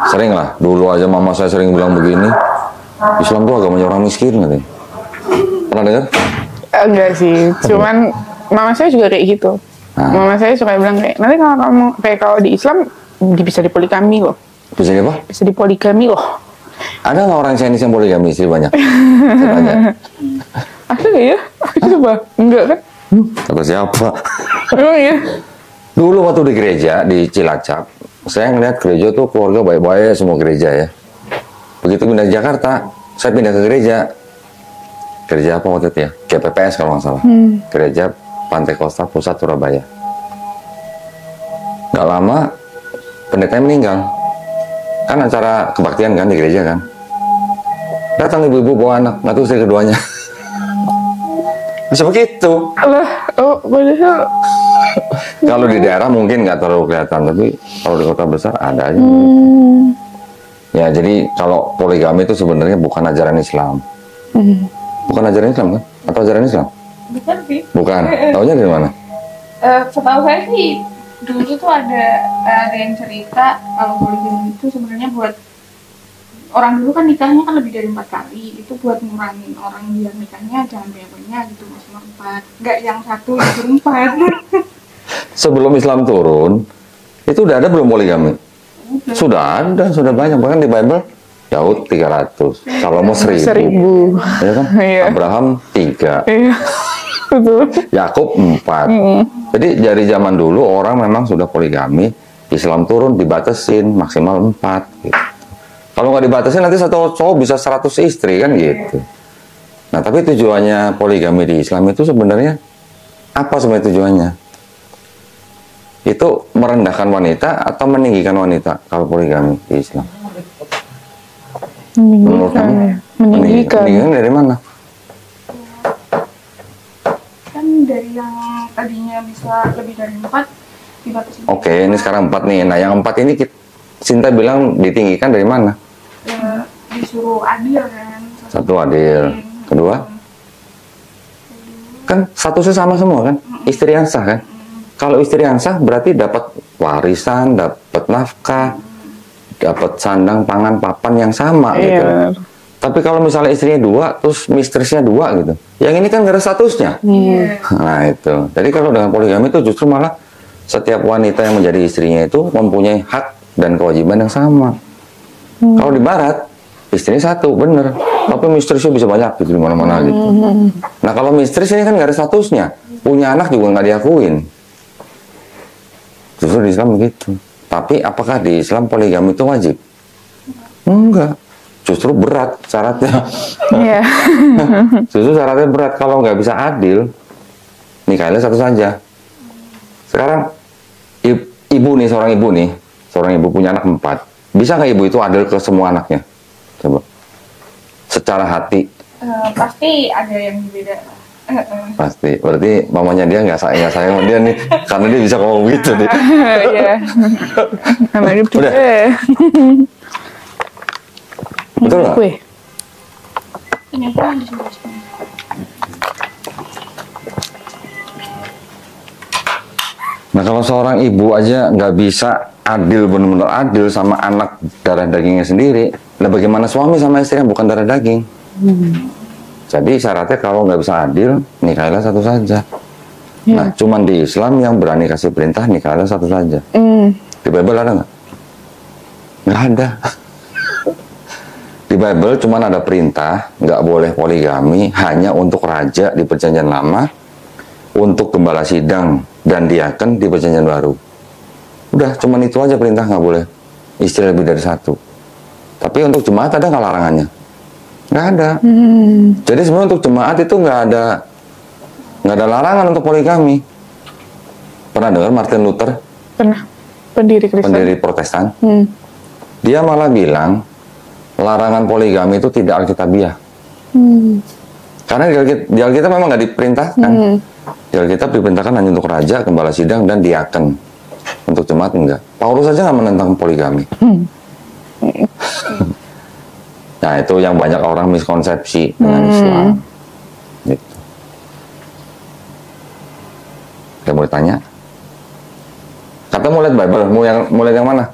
Sering lah, dulu aja mama saya sering bilang begini, Islam tuh agamanya orang miskin katanya. Pernah dengar? Enggak sih, cuman mama saya juga kayak gitu. Mama saya suka bilang kayak, nanti kalau kamu kayak kalau di Islam bisa dipoligami loh. Bisa apa? Bisa dipoligami loh. Ada nggak orang Chinese yang poligami istri banyak? Saya tanya. Ada nggak ya? Coba, enggak kan? Kata siapa? Emang ya? Dulu waktu di gereja di Cilacap, saya ngeliat gereja tuh keluarga baik-baik semua gereja ya. Begitu pindah ke Jakarta, saya pindah ke gereja. Gereja apa waktu itu ya? GPPS kalau nggak salah. Gereja Pantai Kosta Pusat Surabaya. Gak lama pendetanya meninggal. Kan acara kebaktian kan di gereja kan. Datang ibu-ibu bawa anak, nggak tahu istri keduanya. Bisa begitu. Lah, oh padahal. Kalau di daerah mungkin nggak terlalu kelihatan, tapi kalau di kota besar ada aja. Ya jadi kalau poligami itu sebenarnya bukan ajaran Islam. Bukan ajaran Islam kan? Atau ajaran Islam? Bukan sih. Bukan. Taunya dari mana? Setahu saya sih dulu tuh ada yang cerita kalau poligami itu sebenarnya buat orang dulu kan nikahnya kan lebih dari 4 kali, itu buat ngurangin orang yang nikahnya jangan banyak-banyak gitu, maksimal 4, nggak yang 1 itu 4. Sebelum Islam turun itu udah ada belum poligami? Sudah ada, sudah banyak. Bahkan di Bible Daud 300, Salomo 1000, ya kan? Iya. Abraham 3, Iya, betul. Yakub 4. Jadi dari zaman dulu orang memang sudah poligami. Islam turun dibatasin maksimal 4 gitu. Kalau nggak dibatasin nanti satu cowok bisa 100 istri kan gitu. Nah tapi tujuannya poligami di Islam itu sebenarnya apa sebenarnya tujuannya? Itu merendahkan wanita atau meninggikan wanita kalau poligami di Islam? Menurut kamu? Meninggikan. Meninggikan dari mana? Kan dari yang tadinya bisa lebih dari 4 dibatasi. Oke, ini sekarang 4 nih. Nah yang 4 ini Sinta bilang ditinggikan dari mana? Disuruh adil kan. Satu adil. Kedua? Kan statusnya sama semua kan? Istri yang sah kan? Kalau istri yang sah berarti dapat warisan, dapat nafkah, dapat sandang, pangan, papan yang sama gitu. Tapi kalau misalnya istrinya 2, terus mistresnya 2 gitu, yang ini kan nggak ada statusnya. Nah itu. Jadi kalau dengan poligami itu justru malah setiap wanita yang menjadi istrinya itu mempunyai hak dan kewajiban yang sama. Kalau di Barat istrinya 1, bener, tapi mistresnya bisa banyak gitu di mana-mana gitu. Nah kalau mistres ini kan nggak ada statusnya, punya anak juga nggak diakuin. Justru di Islam begitu. Tapi apakah di Islam poligami itu wajib? Enggak. Justru berat syaratnya. Justru syaratnya berat. Kalau nggak bisa adil, nikahnya 1 saja. Sekarang ibu nih, seorang ibu punya anak 4. Bisa nggak ibu itu adil ke semua anaknya? Coba. Secara hati. Pasti ada yang berbeda. Pasti. Berarti mamanya dia nggak sayang sama dia nih, karena dia bisa ngomong gitu nih. Iya. Namanya Udah. Betul nggak? Ternyata di sebelah sini. Nah kalau seorang ibu aja nggak bisa adil, benar-benar adil sama anak darah dagingnya sendiri, nah bagaimana suami sama istri yang bukan darah daging? Jadi syaratnya kalau nggak bisa adil, nikahlah 1 saja. Nah cuman di Islam yang berani kasih perintah nikahlah 1 saja. Di Bible ada nggak? Nggak ada. Di Bible cuman ada perintah nggak boleh poligami hanya untuk raja di Perjanjian Lama, untuk gembala sidang dan diaken di Perjanjian Baru. Udah, cuman itu aja perintah, nggak boleh istri lebih dari 1. Tapi untuk jemaat ada nggak larangannya? Nggak ada. Jadi sebenarnya untuk jemaat itu nggak ada larangan untuk poligami. Pernah dengar Martin Luther? Pernah. Pendiri Kristen. Pendiri Protestan. Dia malah bilang larangan poligami itu tidak alkitabiah. Karena di Alkitab memang nggak diperintahkan. Di Alkitab diperintahkan hanya untuk raja, gembala sidang, dan diaken. Untuk jemaat enggak. Paulus saja nggak menentang poligami. Nah itu yang banyak orang miskonsepsi dengan Islam. Gitu. Kita mau tanya? Kata mau lihat Bible, mau lihat yang mana?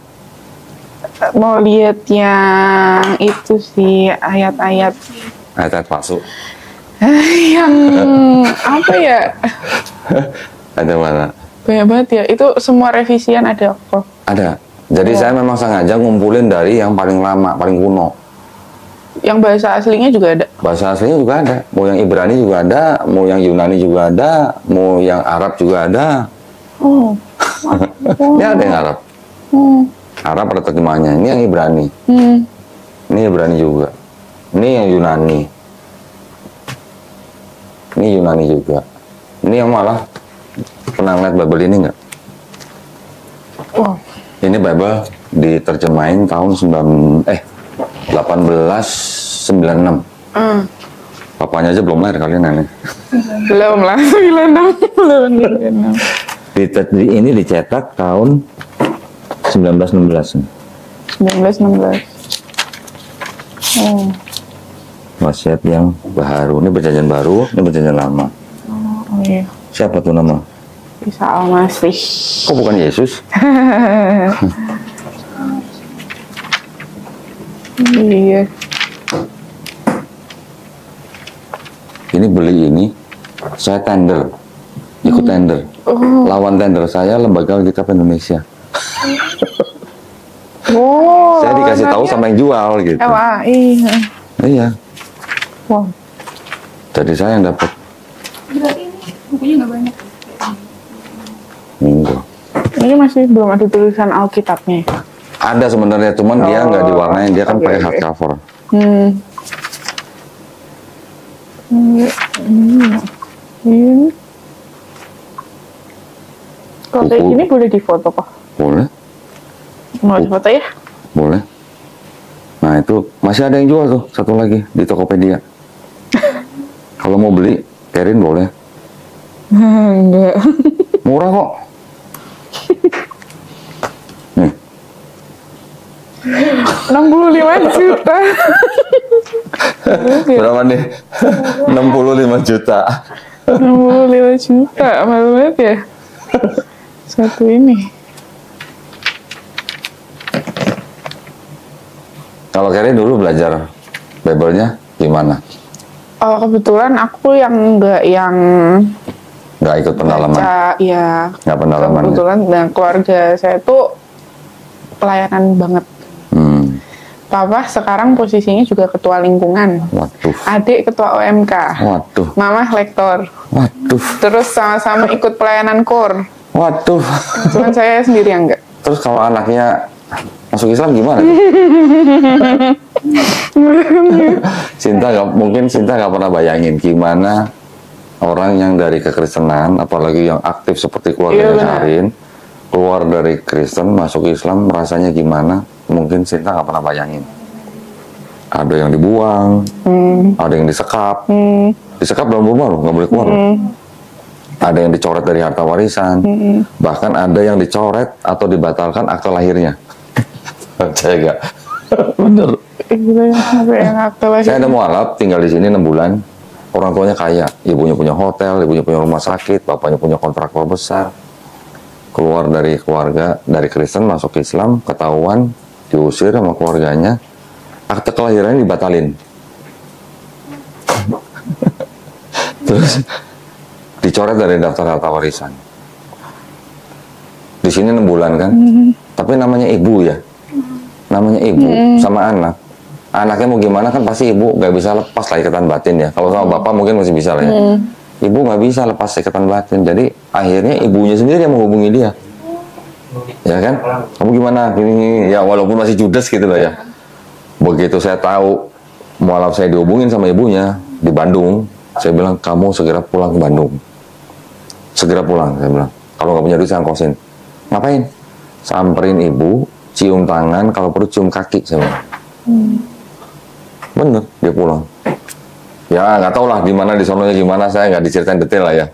mau lihat yang itu sih ayat-ayat Ayat palsu. yang apa ya? Ada mana? Banyak banget ya. Itu semua revisian ada kok. Ada. Jadi saya memang sengaja ngumpulin dari yang paling lama, paling kuno. Yang bahasa aslinya juga ada. Bahasa aslinya juga ada. Mau yang Ibrani juga ada, mau yang Yunani juga ada, mau yang Arab juga ada. Oh. Ini ada yang Arab. Arab ada terjemahannya. Ini yang Ibrani. Ini Ibrani juga. Ini yang Yunani. Ini Yunani juga. Ini yang malah pernah lihat Bible ini nggak? Wow. Ini Bible diterjemahin tahun 1896. Papanya aja belum lahir kalian aneh. Belum lah, 96. Ini dicetak tahun 1916. 1916. Oh. Wasiat yang baru. Ini perjanjian baru, ini perjanjian lama. Oh iya. Siapa tuh nama? Isa Al-Masih. Kok bukan Yesus? Iya. Ini beli ini, saya tender, ikut tender. Lawan tender saya Lembaga Alkitab Indonesia. Oh. Saya dikasih tahu sama yang jual gitu. LAI. Iya. Wow. Jadi saya yang dapat. Berarti ini bukunya nggak banyak. Minggu. Ini masih belum ada tulisan Alkitabnya. Ada sebenarnya, cuman dia nggak diwarnain, dia kan pakai hardcover. Ini. Kalau kayak Buku. gini boleh difoto kok. Boleh, Mau difoto ya? boleh. Nah itu masih ada yang jual tuh, satu lagi di Tokopedia. Kalau mau beli, Kerin boleh. Enggak. Murah kok. Nih, 65 juta. berapa nih? 65 juta. 65 juta, mahal banget ya. Satu ini. Kalau Kerin dulu belajar Bible-nya gimana? Oh, kebetulan aku yang Nggak ikut pendalaman? baca, ya. Nggak pendalaman? Ya? Kebetulan dan keluarga saya tuh pelayanan banget. Papa sekarang posisinya juga ketua lingkungan. Waduh. Adik ketua OMK. Waduh. Mama lektor. Waduh. Terus sama-sama ikut pelayanan KOR. Waduh. Cuman saya sendiri yang enggak. Terus kalau anaknya masuk Islam gimana? Mungkin Sinta nggak pernah bayangin gimana orang yang dari kekristenan, apalagi yang aktif seperti keluarganya Karin, keluar dari Kristen masuk Islam rasanya gimana? Mungkin Sinta nggak pernah bayangin. Ada yang dibuang, ada yang disekap, disekap dalam rumah loh, nggak boleh keluar. Ada yang dicoret dari harta warisan, bahkan ada yang dicoret atau dibatalkan akte lahirnya. Saya nggak. Bener. Saya ada mualaf tinggal di sini 6 bulan. Orang tuanya kaya, ibunya punya hotel, ibunya punya rumah sakit, bapaknya punya kontraktor besar. Keluar dari keluarga, dari Kristen masuk Islam, ketahuan, diusir sama keluarganya, akte kelahirannya dibatalin. Terus dicoret dari daftar harta warisan. Di sini 6 bulan kan, tapi namanya ibu ya, namanya ibu sama anak. Anaknya mau gimana kan pasti ibu nggak bisa lepas lah ikatan batin ya. Kalau sama bapak mungkin masih bisa lah ya. Ibu nggak bisa lepas ikatan batin. Jadi akhirnya ibunya sendiri yang menghubungi dia. Ya kan? Kamu gimana? Gini, ya walaupun masih judes gitu lah ya. Begitu saya tahu mualaf saya dihubungin sama ibunya di Bandung, saya bilang kamu segera pulang ke Bandung. Segera pulang, saya bilang. Kalau nggak punya duit saya kosin. Ngapain? Samperin ibu, cium tangan, kalau perlu cium kaki, saya bilang. Bener, dia pulang. Ya nggak tahu lah di mana di sononya gimana, saya nggak diceritain detail lah ya.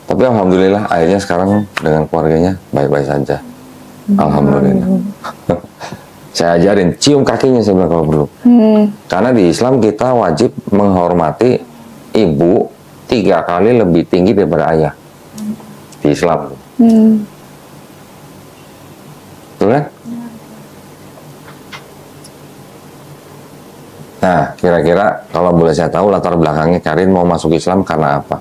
Tapi alhamdulillah akhirnya sekarang dengan keluarganya baik-baik saja. Alhamdulillah. Saya ajarin cium kakinya saya bilang kalau perlu. Karena di Islam kita wajib menghormati ibu 3 kali lebih tinggi daripada ayah. Di Islam. Betul kan? Nah, kira-kira kalau boleh saya tahu latar belakangnya Karin mau masuk Islam karena apa?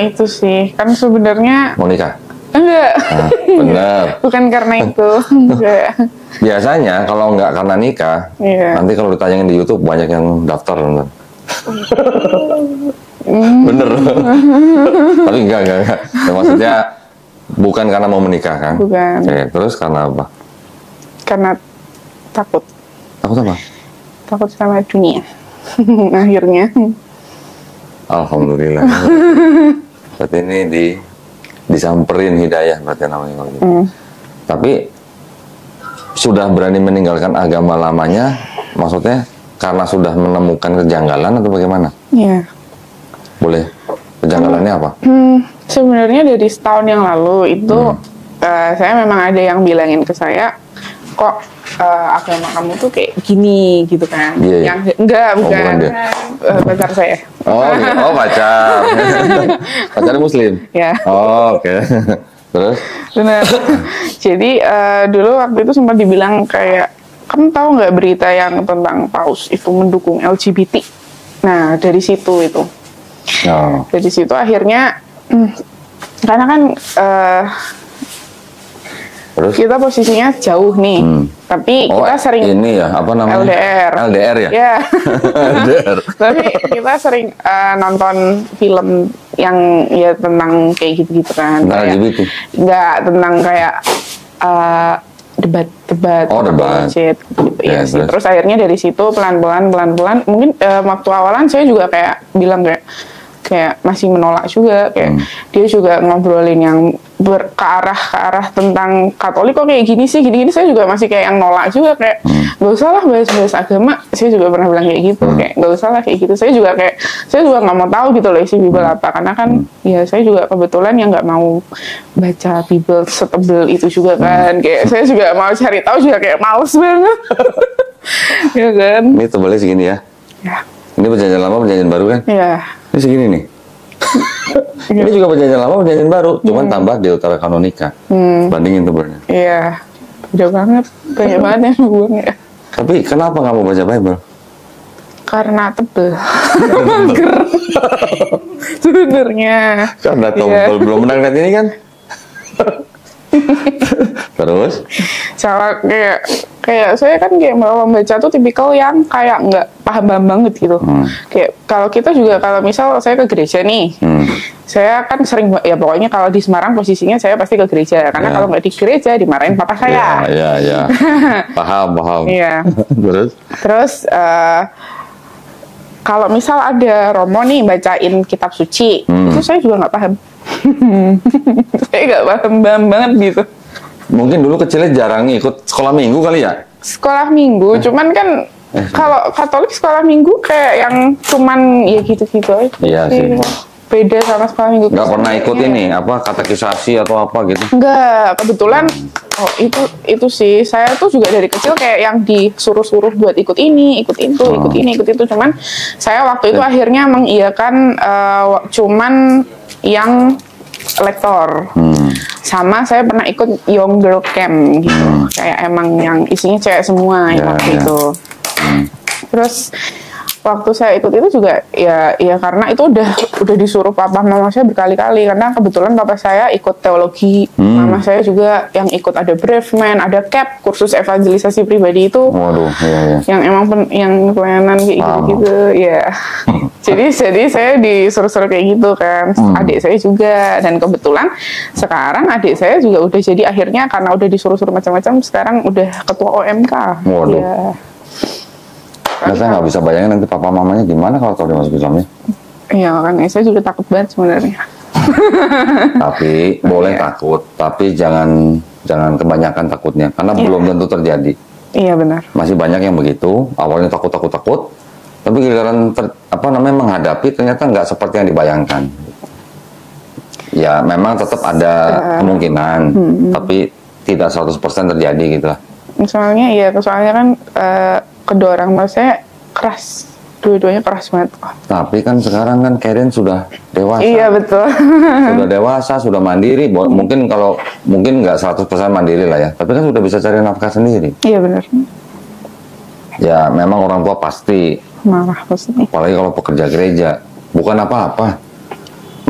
Itu sih, kan sebenarnya Mau nikah? enggak. Nah, benar. Bukan karena itu. Enggak. Biasanya kalau nggak karena nikah, Iya. nanti kalau ditayangin di YouTube banyak yang daftar. Bener. Tapi enggak. Ya, maksudnya bukan karena mau menikah kan? Bukan. Oke, terus karena apa? Karena takut. Takut apa? Takut sama dunia. Akhirnya. Alhamdulillah. Berarti ini disamperin hidayah berarti namanya kalau gitu. Tapi sudah berani meninggalkan agama lamanya, maksudnya karena sudah menemukan kejanggalan atau bagaimana? Iya. Boleh. Kejanggalannya apa? Sebenarnya dari setahun yang lalu itu saya memang ada yang bilangin ke saya, kok agama kamu tuh kayak gini gitu kan? Iya, iya. Yang enggak, bukan bukan. dia. Pacar saya. Oh pacar. Pacar Muslim? Ya. Oh, oke. Terus? Benar. Jadi dulu waktu itu sempat dibilang kayak, kamu tahu nggak berita yang tentang paus itu mendukung LGBT? Nah dari situ itu. Oh. Dari situ akhirnya, karena kan Terus? kita posisinya jauh nih, tapi Oh, kita sering ini ya, apa namanya? LDR. LDR ya? Ya. LDR. Tapi kita sering nonton film yang ya tentang kayak gitu-gitu kan. Tentang Kayak- LGBT? Enggak, tentang kayak debat-debat. Oh, debat. Gitu, Ya, ya sih. terus? Terus akhirnya dari situ pelan-pelan, mungkin waktu awalan saya juga kayak bilang kayak masih menolak juga, kayak dia juga ngobrolin yang ke arah tentang Katolik kok kayak gini sih, gini saya juga masih kayak yang nolak juga, kayak nggak usah lah bahas-bahas agama. Saya juga pernah bilang kayak gitu, kayak nggak usah lah kayak gitu. Saya juga nggak mau tahu gitu loh isi Bible apa, karena kan ya saya juga kebetulan yang nggak mau baca Bible setebel itu juga kan, kayak saya juga mau cari tahu juga kayak males banget. Ya kan? Ini tebalnya segini ya? Ya. Ini perjanjian lama, perjanjian baru kan? Ya. Ini segini nih. Ini juga perjanjian lama, perjanjian baru. Cuman tambah deuterokanonika. Bandingin tebalnya. Iya, beda banget, banyak banget yang hubungnya. Tapi kenapa nggak mau baca Bible? Karena tebel, mager. Sebenarnya. Karena Iya. tebal belum pernah lihat ini kan? Terus? Salah kayak saya kan kayak mau membaca tuh tipikal yang kayak nggak paham banget gitu. Kayak kalau kita juga kalau misal saya ke gereja nih, saya kan sering ya pokoknya kalau di Semarang posisinya saya pasti ke gereja karena Ya. kalau nggak di gereja dimarahin papa saya. Iya. Paham. Iya. Terus? Terus kalau misal ada Romo nih bacain kitab suci, itu saya juga nggak paham. Saya nggak paham banget gitu. Mungkin dulu kecilnya jarang ikut sekolah minggu kali ya? Sekolah minggu, cuman kan kalau Katolik sekolah minggu kayak yang cuman ya gitu-gitu aja. Iya sih. Beda sama sekolah minggu. Nggak pernah ikut Kristennya. ini, apa, katekisasi atau apa gitu? Enggak, kebetulan itu sih saya tuh juga dari kecil kayak yang disuruh-suruh buat ikut ini, ikut itu, ikut ini, ikut itu. Cuman saya waktu itu akhirnya mengiyakan cuman yang lektor. Sama saya pernah ikut Young Girl Camp gitu. Kayak emang yang isinya cewek semua waktu itu. Terus waktu saya ikut itu juga ya karena itu udah disuruh papa mama saya berkali-kali, karena kebetulan papa saya ikut teologi, mama saya juga yang ikut ada Braveman, ada CAP, kursus evangelisasi pribadi itu. Waduh, iya. Yang emang yang pelayanan kayak gitu-gitu ya. Jadi saya disuruh-suruh kayak gitu kan. Adik saya juga, dan kebetulan sekarang adik saya juga udah jadi akhirnya karena udah disuruh-suruh macam-macam sekarang udah ketua OMK. Waduh. Ya. Nah, saya nggak bisa bayangin nanti papa mamanya gimana kalau dia masuk Islamnya. Iya kan, saya juga takut banget sebenarnya. Tapi boleh takut, tapi jangan kebanyakan takutnya, karena belum tentu terjadi. Iya benar. Masih banyak yang begitu, awalnya takut, tapi giliran menghadapi ternyata nggak seperti yang dibayangkan. Ya memang tetap ada kemungkinan, tapi tidak 100% terjadi gitu lah. Soalnya kan kedua orang tua saya keras, dua-duanya keras banget. Tapi kan sekarang kan Karin sudah dewasa. Iya betul. Sudah dewasa, sudah mandiri. Mungkin nggak 100% mandiri lah ya, tapi kan sudah bisa cari nafkah sendiri. Iya benar. Ya memang orang tua pasti, marah pasti. apalagi kalau pekerja gereja. Bukan apa-apa,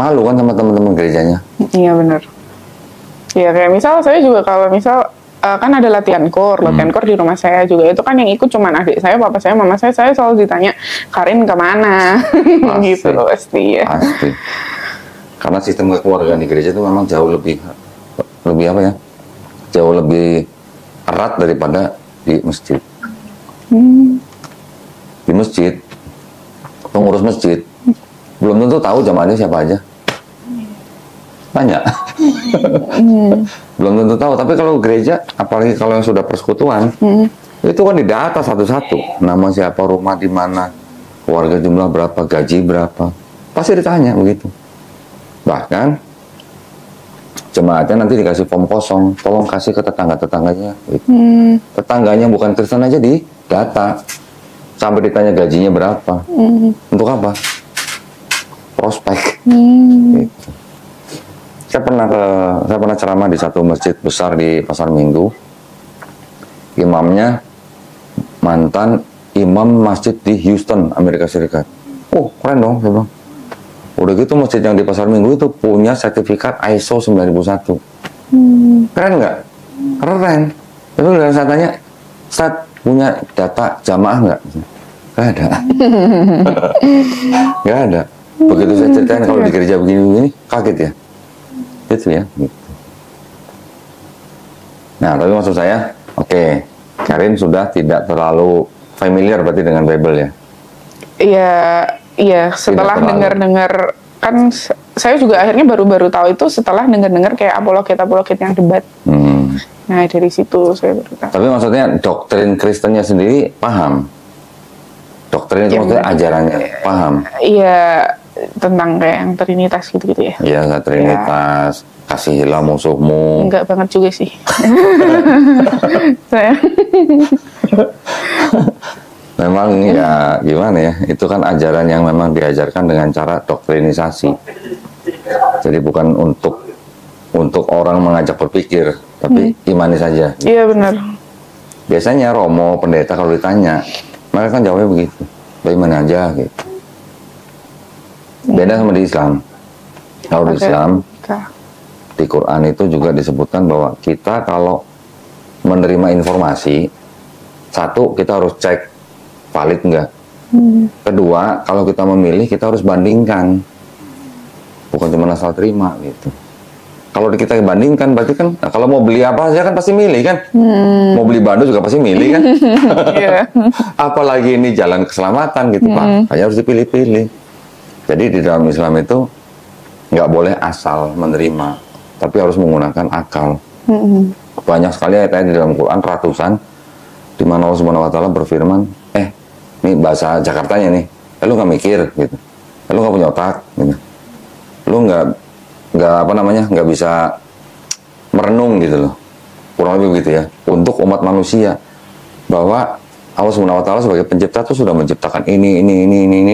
malu kan sama teman-teman gerejanya. Iya benar. Iya kayak misal saya juga kalau misal kan ada latihan kor di rumah saya juga itu kan yang ikut cuman adik saya, papa saya, mama saya selalu ditanya Karin kemana, gitu pasti ya. Pasti. Karena sistem kekeluargaan di gereja itu memang jauh lebih apa ya? Jauh lebih erat daripada di masjid. Di masjid, pengurus masjid belum tentu tahu jamaahnya siapa aja. Tanya. Belum tentu tahu. Tapi kalau gereja, apalagi kalau yang sudah persekutuan, itu kan didata satu-satu. Nama siapa, rumah di mana, keluarga jumlah berapa, gaji berapa. Pasti ditanya begitu. Bahkan jemaatnya nanti dikasih form kosong, tolong kasih ke tetangga-tetangganya. Gitu. Tetangganya bukan Kristen aja di data, sampai ditanya gajinya berapa. Untuk apa? Prospek. Gitu. Saya pernah ceramah di satu masjid besar di Pasar Minggu. Imamnya mantan imam masjid di Houston, Amerika Serikat. Oh, keren dong, saya bilang. Udah gitu masjid yang di Pasar Minggu itu punya sertifikat ISO 9001. Keren nggak? Keren. Tapi udah saya tanya, Ustaz punya data jamaah nggak? Nggak ada. Nggak ada. Begitu saya ceritain kalau di gereja begini-begini, kaget ya. Itu ya. Gitu. Nah, tapi maksud saya, oke, Karin sudah tidak terlalu familiar berarti dengan Bible ya? Iya, setelah dengar-dengar kan saya juga akhirnya baru tahu itu setelah dengar-dengar kayak apologet yang debat. Nah, dari situ saya baru tahu. Tapi maksudnya doktrin Kristennya sendiri paham? Doktrin itu maksudnya ajarannya paham? Iya, tentang kayak yang Trinitas gitu-gitu ya. Iya, Trinitas, kasihilah musuhmu. Enggak banget juga sih. Saya memang ya gimana ya, itu kan ajaran yang memang diajarkan dengan cara doktrinisasi. Jadi bukan untuk orang mengajak berpikir, tapi imani saja. Iya benar. Biasanya Romo, pendeta kalau ditanya, mereka kan jawabnya begitu, bagaimana aja gitu. Beda sama di Islam. Kalau di Islam, di Quran itu juga disebutkan bahwa kita kalau menerima informasi, satu kita harus cek valid enggak. Kedua, kalau kita memilih kita harus bandingkan, bukan cuma asal terima gitu. Kalau kita bandingkan berarti kan, nah, kalau mau beli apa aja kan pasti milih kan. Mau beli bando juga pasti milih kan. Apalagi ini jalan keselamatan gitu Pak, hanya harus dipilih-pilih. Jadi di dalam Islam itu nggak boleh asal menerima, tapi harus menggunakan akal. Banyak sekali ayat-ayat di dalam Quran ratusan, di mana Allah Subhanahu Wa Taala berfirman, ini bahasa Jakartanya nih, lu nggak mikir gitu, lu nggak punya otak, gitu. Lu nggak bisa merenung gitu loh, kurang lebih begitu ya. Untuk umat manusia, bahwa Allah Subhanahu Wa Taala sebagai pencipta tuh sudah menciptakan ini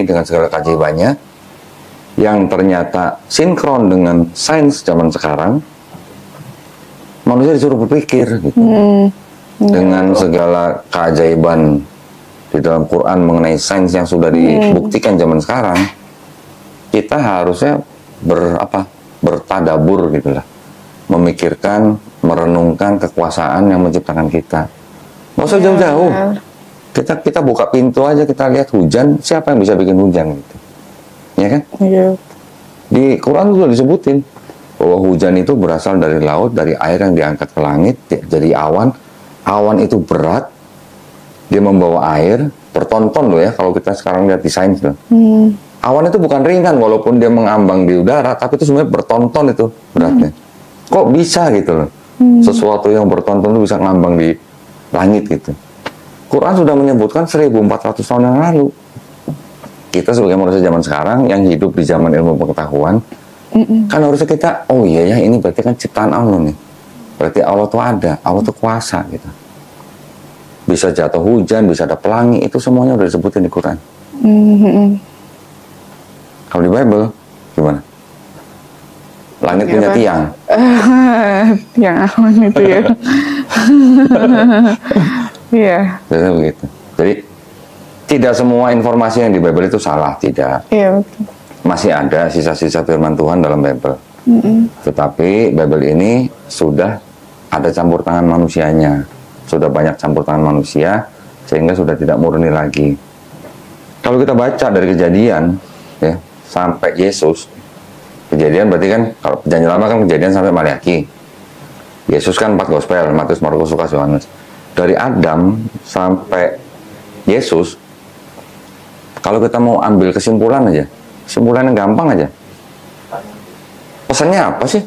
dengan segala keajaibannya, yang ternyata sinkron dengan sains zaman sekarang. Manusia disuruh berpikir gitu. Dengan segala keajaiban di dalam Quran mengenai sains yang sudah dibuktikan zaman sekarang, kita harusnya bertadabur gitulah, memikirkan, merenungkan kekuasaan yang menciptakan kita. Nggak usah jauh-jauh. Kita buka pintu aja, kita lihat hujan, siapa yang bisa bikin hujan gitu. Ya kan? Di Quran juga disebutin bahwa hujan itu berasal dari laut, dari air yang diangkat ke langit jadi awan. Awan itu berat, dia membawa air bertonton loh ya, kalau kita sekarang lihat di sains loh. Awan itu bukan ringan walaupun dia mengambang di udara, tapi itu sebenarnya bertonton itu beratnya. Kok bisa gitu loh, sesuatu yang bertonton itu bisa ngambang di langit gitu. Quran sudah menyebutkan 1400 tahun yang lalu. Kita sebagai manusia zaman sekarang yang hidup di zaman ilmu pengetahuan, kan harusnya kita, oh iya ya, ini berarti kan ciptaan Allah nih. Berarti Allah tuh ada, Allah tuh kuasa gitu. Bisa jatuh hujan, bisa ada pelangi, itu semuanya udah disebutin di Quran. Kalau di Bible, gimana? Langit punya tiang. Tiang awan itu ya. Iya. Jadi begitu. Jadi tidak semua informasi yang di Bible itu salah, tidak. Iya, betul. Masih ada sisa-sisa firman Tuhan dalam Bible. Tetapi Bible ini sudah ada campur tangan manusianya. Sudah banyak campur tangan manusia, sehingga sudah tidak murni lagi. Kalau kita baca dari Kejadian, ya, sampai Yesus, Kejadian berarti kan, kalau Perjanjian Lama kan Kejadian sampai Maliaki. Yesus kan 4 gospel, Matius, Markus, Lukas, Yohanes. Dari Adam sampai Yesus, kalau kita mau ambil kesimpulan aja, kesimpulan yang gampang aja. Pesannya apa sih?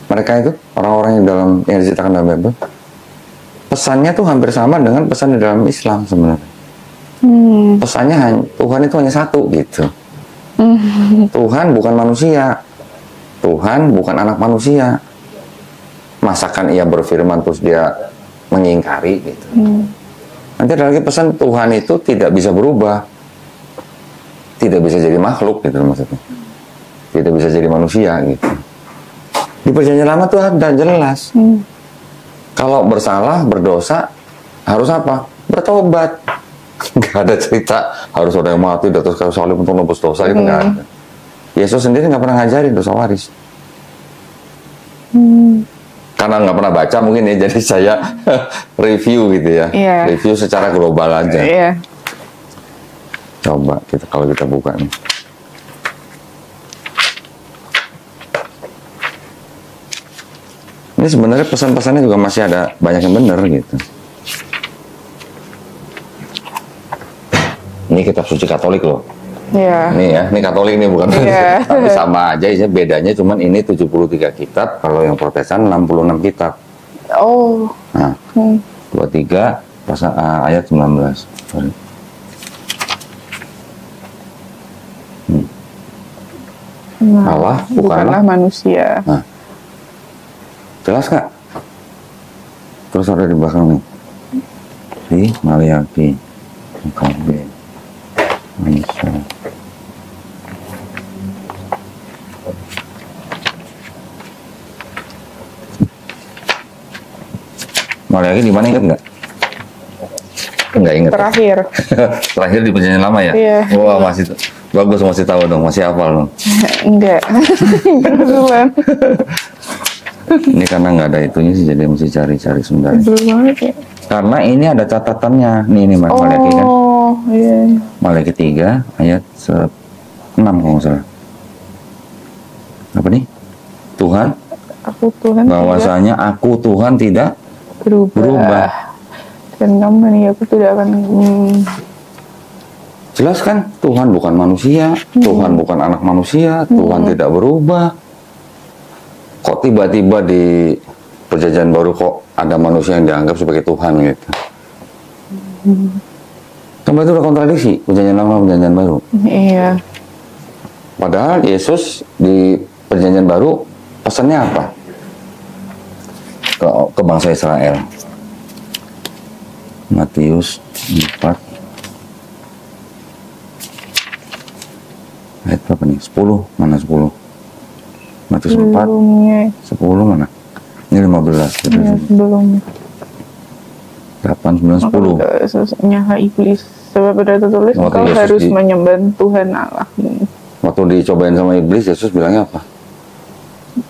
Mereka itu, orang-orang yang diceritakan dalam Bible, pesannya tuh hampir sama dengan pesan di dalam Islam sebenarnya. Pesannya Tuhan itu hanya satu gitu. Tuhan bukan manusia. Tuhan bukan anak manusia. Masakan ia berfirman terus dia mengingkari gitu. Nanti ada lagi pesan Tuhan itu tidak bisa berubah. Tidak bisa jadi makhluk gitu maksudnya. Tidak bisa jadi manusia gitu. Di Perjanjian Lama tuh ada jelas. Kalau bersalah, berdosa, harus apa? Bertobat. Nggak ada cerita harus ada yang mati di atas kayu salib untuk nebus dosa, itu nggak ada. Yesus sendiri nggak pernah ngajarin dosa waris. Karena nggak pernah baca mungkin ya, jadi saya review gitu ya. Review secara global aja. Coba kalau kita buka nih. Ini sebenarnya pesan-pesannya juga masih ada banyak yang benar gitu. Ini kitab suci Katolik loh. Iya. Ini ya, ini Katolik nih bukan. Tapi sama aja, bedanya cuman ini 73 kitab, kalau yang Protestan 66 kitab. Oh. Nah, 23 pasal ayat 19. Sorry. Allah bukanlah manusia. Nah, jelas nggak? Terus ada di belakang nih. Di Maliaki, KB, Manusia. Maliaki di mana, ingat nggak? Nggak ingat. Terakhir. Terakhir di Perjanjian Lama ya? Iya. Wah, masih bagus, masih tahu dong, masih hafal dong. Enggak. Kebetulan. Ini karena nggak ada itunya sih, jadi mesti cari-cari sebentar. Betul banget ya. Karena ini ada catatannya. Nih Maliaki kan. Oh, iya. Maliaki 3 ayat 6 kalau nggak salah. Apa nih? Tuhan, Aku Tuhan bahwasanya aku Tuhan tidak tidak berubah. Dan kamu dan aku tidak akan jelas kan? Tuhan bukan manusia, Tuhan bukan anak manusia, Tuhan tidak berubah. Kok tiba-tiba di Perjanjian Baru kok ada manusia yang dianggap sebagai Tuhan gitu? Kan itu udah kontradiksi, Perjanjian Lama, Perjanjian Baru. Iya. Padahal Yesus di Perjanjian Baru pesannya apa? Ke bangsa Israel. Matius 4 ayat berapa nih? 10, mana 10? Matius 4 10 mana? Ini 15 gitu. Ya, sebelum 8, 9, 10. Nyala iblis. Sebab ada tertulis Waktu engkau Yesus harus menyembah Tuhan Allahmu. Waktu dicobain sama iblis, Yesus bilangnya apa?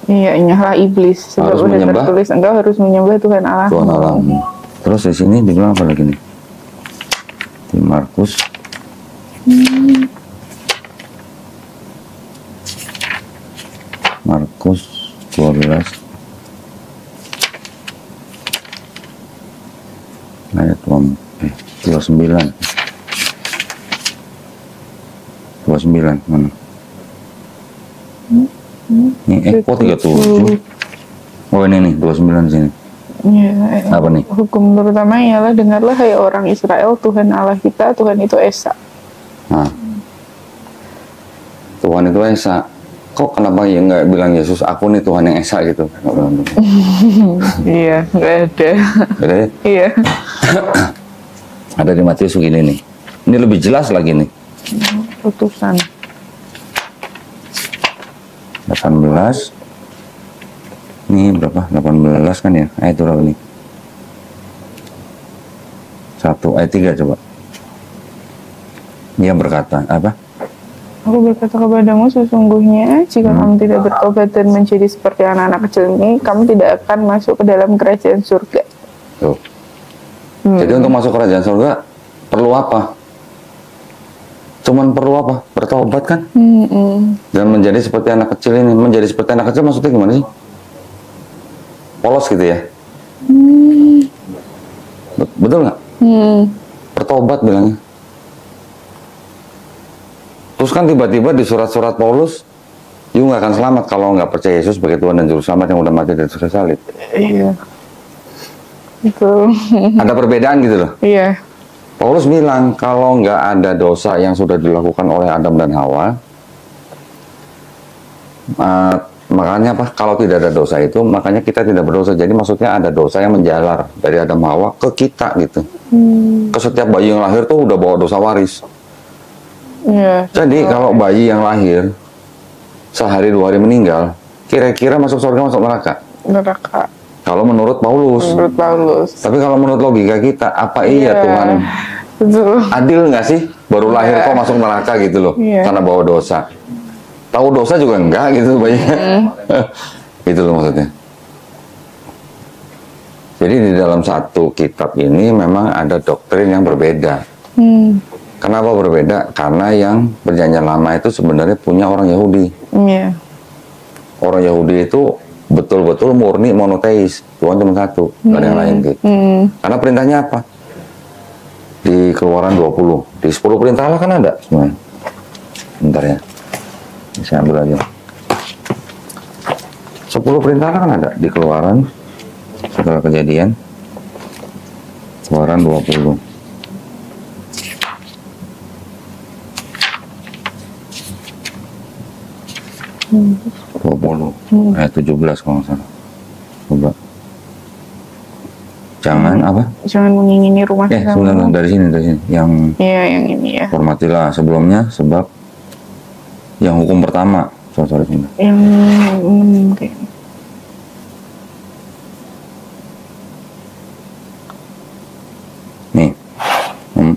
Iya, nyala iblis. Sebab Harus ada menyembah tertulis engkau harus menyembah Tuhan Allahmu. Tuhan Allahmu. Terus di sini dibilang apa lagi nih? Di Markus. Markus 12 ayat 29 mana? Ini kok 37? Oh ini nih 29 di sini. Ya, Apa nih? hukum terutama ialah dengarlah hai orang Israel, Tuhan Allah kita, Tuhan itu Esa. Nah, Tuhan itu Esa. Kok kenapa ya nggak bilang Yesus aku nih Tuhan yang Esa gitu? Iya, nggak ada. Beda ya? Iya. Ada di Matius begini nih. Ini lebih jelas lagi nih. Utusan. 18. Ini berapa? 18 kan ya? Ayat berapa nih? 1 ayat 3 coba. Ia berkata, apa? Aku berkata kepadamu, sesungguhnya jika kamu tidak bertobat dan menjadi seperti anak-anak kecil ini, kamu tidak akan masuk ke dalam kerajaan surga. Tuh. Jadi untuk masuk kerajaan surga perlu apa? Cuman perlu apa? Bertobat kan? Dan menjadi seperti anak kecil ini. Menjadi seperti anak kecil maksudnya gimana sih? Polos gitu ya? Betul nggak? Bertobat bilangnya. Terus kan tiba-tiba di surat-surat Paulus, you nggak akan selamat kalau nggak percaya Yesus sebagai Tuhan dan Juru Selamat yang udah mati di atas salib. Iya. Betul. Ada perbedaan gitu loh. Iya. Paulus bilang kalau nggak ada dosa yang sudah dilakukan oleh Adam dan Hawa, makanya apa? Kalau tidak ada dosa itu, makanya kita tidak berdosa. Jadi maksudnya ada dosa yang menjalar dari Adam Hawa ke kita gitu. Ke setiap bayi yang lahir tuh udah bawa dosa waris. Iya. Jadi kalau bayi yang lahir sehari 2 hari meninggal, kira-kira masuk surga masuk neraka? Neraka. Kalau menurut Paulus. Menurut Paulus. Tapi kalau menurut logika kita, apa iya Tuhan Betul. adil nggak sih? Baru lahir kok masuk neraka gitu loh, karena bawa dosa. Tahu dosa juga enggak gitu bayinya. Gitu loh maksudnya. Jadi di dalam satu kitab ini memang ada doktrin yang berbeda. Kenapa berbeda? Karena yang perjanjian lama itu sebenarnya punya orang Yahudi. Iya. Orang Yahudi itu betul-betul murni monoteis. Tuhan cuma satu, nggak ada yang lain gitu. Karena perintahnya apa? Di Keluaran 20. Di 10 perintah Allah kan ada sebenarnya. Bentar ya. Saya ambil aja. 10 perintah Allah kan ada di Keluaran. Setelah Kejadian. Keluaran 20. 20 ayat 17 kalau nggak salah. Coba. Jangan apa? Jangan mengingini rumah Sebenarnya dari sini yang iya, yang ini ya. hormatilah sebelumnya sebab yang hukum pertama. Sorry. Yang kayak nih.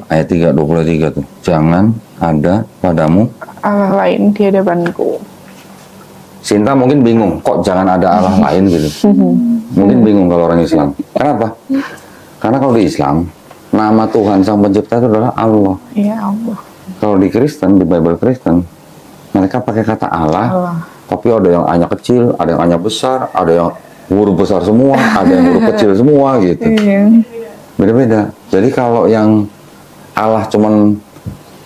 Ayat 23 tuh. Jangan ada padamu Allah lain di hadapanku. Sinta mungkin bingung, kok jangan ada Allah lain gitu. Mungkin bingung kalau orang Islam. Kenapa? Karena kalau di Islam, nama Tuhan Sang Pencipta itu adalah Allah. Iya, Allah. Kalau di Kristen, di Bible Kristen, mereka pakai kata Allah. Tapi ada yang A-nya kecil, ada yang A-nya besar, ada yang huruf besar semua, ada yang huruf kecil semua gitu. Iya. Beda-beda. Jadi kalau yang Allah cuman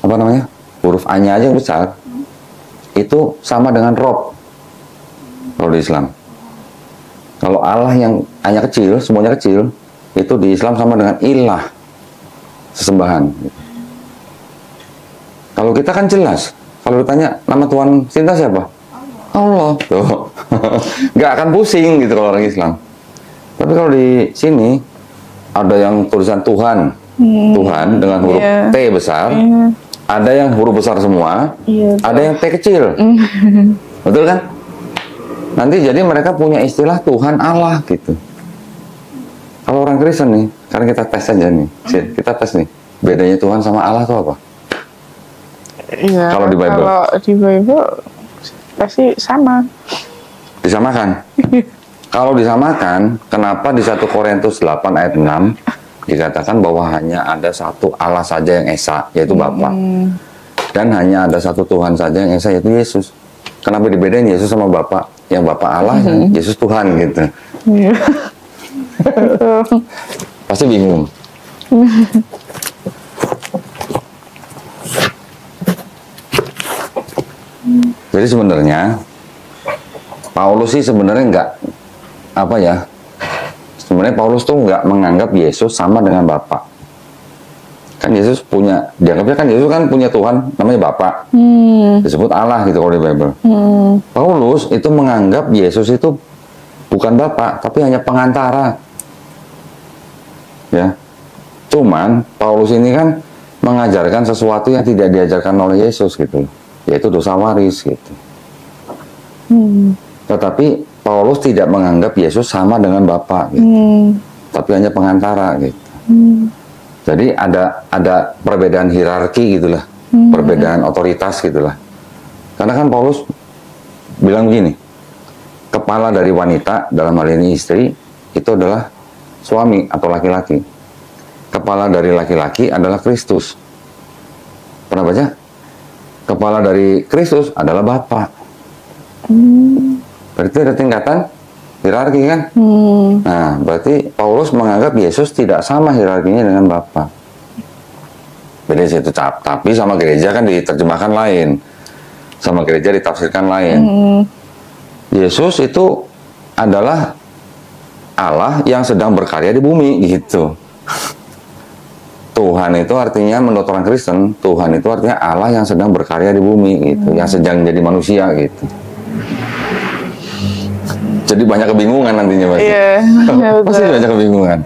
apa namanya? Huruf A-nya aja yang besar, itu sama dengan Rob. Kalau di Islam. Kalau Allah yang hanya kecil, semuanya kecil, itu di Islam sama dengan ilah, sesembahan. Kalau kita kan jelas, kalau ditanya nama Tuhan Sinta siapa? Allah. Tuh. Nggak akan pusing gitu kalau orang Islam. Tapi kalau di sini ada yang tulisan Tuhan, Tuhan dengan huruf T besar, ada yang huruf besar semua, ada yang T kecil. Betul kan? Nanti jadi mereka punya istilah Tuhan Allah gitu. Kalau orang Kristen nih, karena kita tes aja nih, kita tes nih, bedanya Tuhan sama Allah itu apa? Iya. Kalau di Bible? Kalau di Bible pasti sama. Disamakan. Kalau disamakan, kenapa di 1 Korintus 8 ayat 6 dikatakan bahwa hanya ada satu Allah saja yang Esa, yaitu Bapa. Dan hanya ada satu Tuhan saja yang Esa, yaitu Yesus. Kenapa dibedain Yesus sama Bapa? Yang Bapak Allah, Yesus Tuhan gitu. Pasti bingung. Jadi sebenarnya Paulus sih sebenarnya nggak apa ya? Sebenarnya Paulus tuh nggak menganggap Yesus sama dengan Bapa. Kan Yesus punya, dianggapnya kan Yesus kan punya Tuhan namanya Bapa. Disebut Allah gitu kalau di Bible. Paulus itu menganggap Yesus itu bukan Bapa, tapi hanya pengantara. Ya. Cuman Paulus ini kan mengajarkan sesuatu yang tidak diajarkan oleh Yesus gitu, yaitu dosa waris gitu. Tetapi Paulus tidak menganggap Yesus sama dengan Bapa gitu. Tapi hanya pengantara gitu. Jadi ada perbedaan hierarki gitulah. perbedaan otoritas gitulah. Karena kan Paulus bilang begini, kepala dari wanita dalam hal ini istri itu adalah suami atau laki-laki. Kepala dari laki-laki adalah Kristus. Pernah baca? Kepala dari Kristus adalah Bapa. Berarti ada tingkatan hierarki kan? Nah, berarti Paulus menganggap Yesus tidak sama hierarkinya dengan Bapa. Beda situ, tapi sama gereja kan diterjemahkan lain. Sama gereja ditafsirkan lain. Yesus itu adalah Allah yang sedang berkarya di bumi gitu. Tuhan itu artinya menurut orang Kristen, Tuhan itu artinya Allah yang sedang berkarya di bumi gitu, yang sedang jadi manusia gitu. Jadi banyak kebingungan nantinya pasti. Iya, Pasti banyak kebingungan.